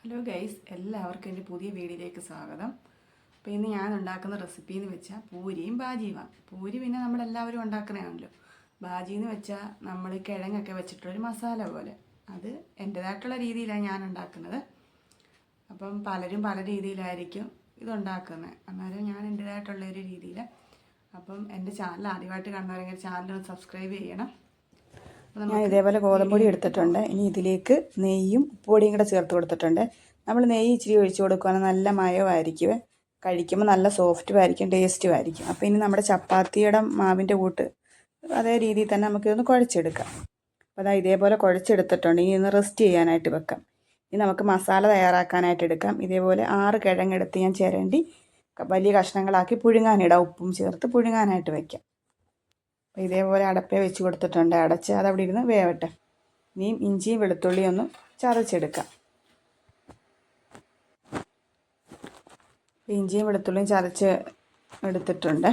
Hello guys, എല്ലാവർക്കും എൻ്റെ പുതിയ വീഡിയോയിലേക്ക് സ്വാഗതം. അപ്പോൾ ഇന്ന് ഞാൻ ഉണ്ടാക്കുന്ന റെസിപ്പി എന്ന് വെച്ചാൽ പൂരിയും ബാജിയുമാണ്. പൂരി പിന്നെ നമ്മളെല്ലാവരും ഉണ്ടാക്കുന്നതാണല്ലോ. ബാജി എന്ന് വെച്ചാൽ നമ്മൾ കിഴങ്ങൊക്കെ വെച്ചിട്ടുള്ളൊരു മസാല പോലെ. അത് എൻ്റേതായിട്ടുള്ള രീതിയിലാണ് ഞാൻ ഉണ്ടാക്കുന്നത്. അപ്പം പലരും പല രീതിയിലായിരിക്കും ഇതുണ്ടാക്കുന്നത്. അന്നേരം ഞാൻ എൻ്റേതായിട്ടുള്ളൊരു രീതിയിൽ. അപ്പം എൻ്റെ ചാനൽ ആദ്യമായിട്ട് കാണുന്നവരെങ്കിൽ ചാനൽ സബ്സ്ക്രൈബ് ചെയ്യണം. ഞാൻ ഇതേപോലെ ഗോതമ്പൊടി എടുത്തിട്ടുണ്ട്. ഇനി ഇതിലേക്ക് നെയ്യും ഉപ്പുപൊടിയും കൂടെ ചേർത്ത് കൊടുത്തിട്ടുണ്ട്. നമ്മൾ നെയ്യ് ഇച്ചിരി ഒഴിച്ച് കൊടുക്കുകയാണെങ്കിൽ നല്ല മയമായിരിക്കും, കഴിക്കുമ്പോൾ നല്ല സോഫ്റ്റും ആയിരിക്കും, ടേസ്റ്റും ആയിരിക്കും. അപ്പോൾ ഇനി നമ്മുടെ ചപ്പാത്തിയുടെ മാവിൻ്റെ കൂട്ട് അതേ രീതിയിൽ തന്നെ നമുക്കിതൊന്ന് കുഴച്ചെടുക്കാം. അപ്പോൾ അതാ ഇതേപോലെ കുഴച്ചെടുത്തിട്ടുണ്ട്. ഇനി ഒന്ന് റെസ്റ്റ് ചെയ്യാനായിട്ട് വെക്കാം. ഇനി നമുക്ക് മസാല തയ്യാറാക്കാനായിട്ട് എടുക്കാം. ഇതേപോലെ 6 കിഴങ്ങെടുത്ത് ഞാൻ ചിരണ്ടി വലിയ കഷ്ണങ്ങളാക്കി പുഴുങ്ങാനിടാം. ഉപ്പും ചേർത്ത് പുഴുങ്ങാനായിട്ട് വയ്ക്കാം. അപ്പോൾ ഇതേപോലെ അടപ്പേ വെച്ച് കൊടുത്തിട്ടുണ്ട്. അടച്ച് അതവിടെ ഇരുന്ന് വേവട്ടെ. ഇനിയും ഇഞ്ചിയും വെളുത്തുള്ളിയും ഒന്ന് ചതച്ചെടുക്കാം. ഇഞ്ചിയും വെളുത്തുള്ളിയും ചതച്ച് എടുത്തിട്ടുണ്ട്.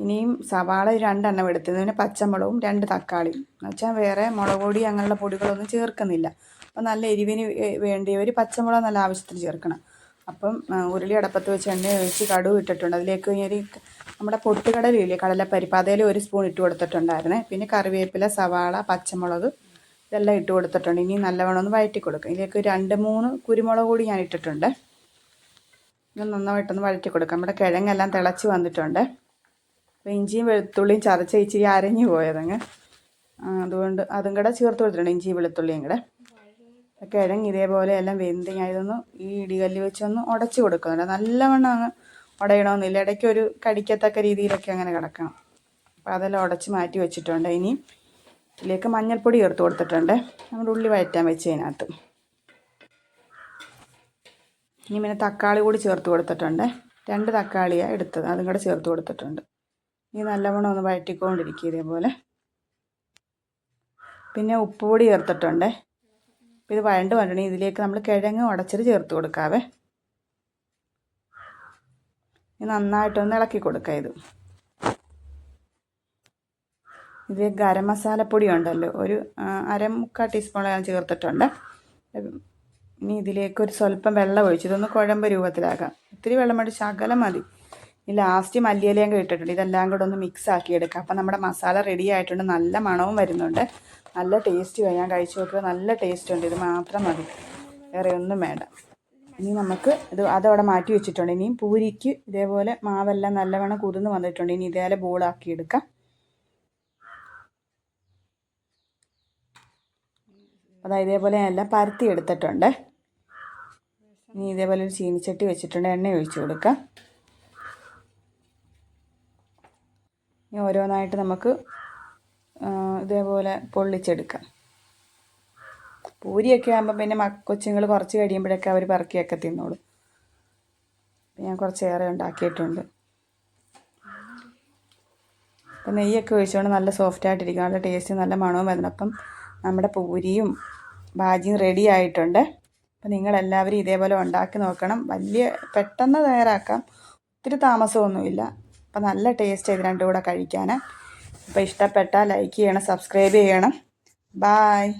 ഇനിയും സവാള 2 എണ്ണം എടുത്തതിന് പച്ചമുളകും 2 തക്കാളിയും എന്നുവെച്ചാൽ വേറെ മുളക് പൊടി അങ്ങനെയുള്ള പൊടികളൊന്നും ചേർക്കുന്നില്ല. അപ്പോൾ നല്ല എരിവിന് വേണ്ടിയവർ പച്ചമുളക് നല്ല ആവശ്യത്തിന് ചേർക്കണം. അപ്പം ഉരുളി അടപ്പത്ത് വെച്ച് എണ്ണ ഒഴിച്ച് കടുക് ഇട്ടിട്ടുണ്ട്. അതിലേക്ക് ഒരു നമ്മുടെ പൊട്ടുകടലയില്ലേ, കടലപ്പരിപ്പ്, അതിൽ 1 സ്പൂൺ ഇട്ട് കൊടുത്തിട്ടുണ്ടായിരുന്നേ. പിന്നെ കറിവേപ്പില, സവാള, പച്ചമുളക് ഇതെല്ലാം ഇട്ട് കൊടുത്തിട്ടുണ്ട്. ഇനി നല്ലവണ്ണം ഒന്ന് വഴറ്റി കൊടുക്കുക. ഇതിലേക്ക് 2-3 കുരുമുളക് കൂടി ഞാൻ ഇട്ടിട്ടുണ്ട്. ഇത് നന്നായിട്ടൊന്ന് വഴറ്റി കൊടുക്കാം. നമ്മുടെ കിഴങ്ങെല്ലാം തിളച്ച് വന്നിട്ടുണ്ട്. അപ്പോൾ ഇഞ്ചിയും വെളുത്തുള്ളിയും ചതച്ച ഇച്ചിരി അരഞ്ഞു പോയതങ്ങ്, അതുകൊണ്ട് അതും കൂടെ ചേർത്ത് കൊടുത്തിട്ടുണ്ട്, ഇഞ്ചിയും വെളുത്തുള്ളിയും കൂടെ. കിഴങ്ങ് ഇതേപോലെ എല്ലാം വെന്ത് ഞാൻ ഇതൊന്ന് ഈ ഇടികല്ല് വെച്ചൊന്ന് ഉടച്ച് കൊടുക്കുന്നുണ്ട്. നല്ലവണ്ണം അങ്ങ് ഉടയണമെന്നില്ല, ഇടയ്ക്ക് ഒരു കടിക്കത്തക്ക രീതിയിലൊക്കെ അങ്ങനെ കിടക്കണം. അപ്പോൾ അതെല്ലാം ഉടച്ച് മാറ്റി വെച്ചിട്ടുണ്ട്. ഇനി ഇതിലേക്ക് മഞ്ഞൾപ്പൊടി ചേർത്ത് കൊടുത്തിട്ടുണ്ട്. നമ്മുടെ ഉള്ളി വഴറ്റാൻ വെച്ചതിനകത്ത്. ഇനി പിന്നെ തക്കാളി കൂടി ചേർത്ത് കൊടുത്തിട്ടുണ്ട്. 2 തക്കാളിയാണ് എടുത്തത്, അതും കൂടെ ചേർത്ത് കൊടുത്തിട്ടുണ്ട്. ഇനി നല്ലവണ്ണം ഒന്ന് വഴറ്റിക്കൊണ്ടിരിക്കുക ഇതേപോലെ. പിന്നെ ഉപ്പുപൊടി ചേർത്തിട്ടുണ്ട്. ഇത് വഴണ്ട് വരണമെങ്കിൽ ഇതിലേക്ക് നമ്മൾ കിഴങ്ങ് ഉടച്ചത് ചേർത്ത് കൊടുക്കാവേ. നന്നായിട്ടൊന്ന് ഇളക്കി കൊടുക്കുക. ഇതിലേക്ക് ഗരം മസാലപ്പൊടി ഉണ്ടല്ലോ, ഒരു 1/4 ടീസ്പൂൺ ഞാൻ ചേർത്തിട്ടുണ്ട്. ഇനി ഇതിലേക്ക് ഒരു സ്വല്പം വെള്ളം ഒഴിച്ച് ഇതൊന്ന് കുഴമ്പ് രൂപത്തിലാക്കാം. ഒത്തിരി വെള്ളം വേണ്ടി, ശകലം മതി. ഇനി ലാസ്റ്റ് മല്ലിയിലയും കൂടി ഇട്ടിട്ടുണ്ട്. ഇതെല്ലാം കൂടെ ഒന്ന് മിക്സ് ആക്കി എടുക്കാം. അപ്പം നമ്മുടെ മസാല റെഡി ആയിട്ടുണ്ട്. നല്ല മണവും വരുന്നുണ്ട്, നല്ല ടേസ്റ്റ്. ഞാൻ കഴിച്ചു നോക്കുക, നല്ല ടേസ്റ്റ് ഉണ്ട്. ഇത് മാത്രം മതി, വേറെ ഒന്നും വേണ്ട. ഇനി നമുക്ക് അതവിടെ മാറ്റി വെച്ചിട്ടുണ്ട്. ഇനിയും പൂരിക്ക് ഇതേപോലെ മാവെല്ലാം നല്ലവണ്ണം കുതിർന്ന് വന്നിട്ടുണ്ട്. ഇനി ഇതേപോലെ ബോളാക്കി എടുക്കാം. അതായത് ഇതേപോലെ എല്ലാം പരത്തി എടുത്തിട്ടുണ്ട്. ഇനി ഇതേപോലെ ഒരു ചീനിച്ചട്ടി വെച്ചിട്ടുണ്ട്, എണ്ണ ഒഴിച്ചു കൊടുക്കാം. ഇനി ഓരോന്നായിട്ട് നമുക്ക് ഇതേപോലെ പൊള്ളിച്ചെടുക്കാം. പൂരിയൊക്കെ ആകുമ്പോൾ പിന്നെ കൊച്ചുങ്ങൾ കുറച്ച് കഴിയുമ്പോഴൊക്കെ അവർ പറക്കിയൊക്കെ തിന്നോളും. ഞാൻ കുറച്ചേറെ ഉണ്ടാക്കിയിട്ടുണ്ട്. അപ്പം നെയ്യൊക്കെ ഒഴിച്ചുകൊണ്ട് നല്ല സോഫ്റ്റായിട്ടിരിക്കും, നല്ല ടേസ്റ്റ്, നല്ല മണവും വരുന്നത്. അപ്പം നമ്മുടെ പൂരിയും ബാജിയും റെഡി ആയിട്ടുണ്ട്. അപ്പം നിങ്ങളെല്ലാവരും ഇതേപോലെ ഉണ്ടാക്കി നോക്കണം. പെട്ടെന്ന് തയ്യാറാക്കാം, ഒത്തിരി താമസമൊന്നുമില്ല. അപ്പം നല്ല ടേസ്റ്റ് ഇത് രണ്ടും കൂടെ കഴിക്കാൻ. അപ്പോൾ ഇഷ്ടപ്പെട്ടാൽ ലൈക്ക് ചെയ്യണം, സബ്സ്ക്രൈബ് ചെയ്യണം. ബായ്.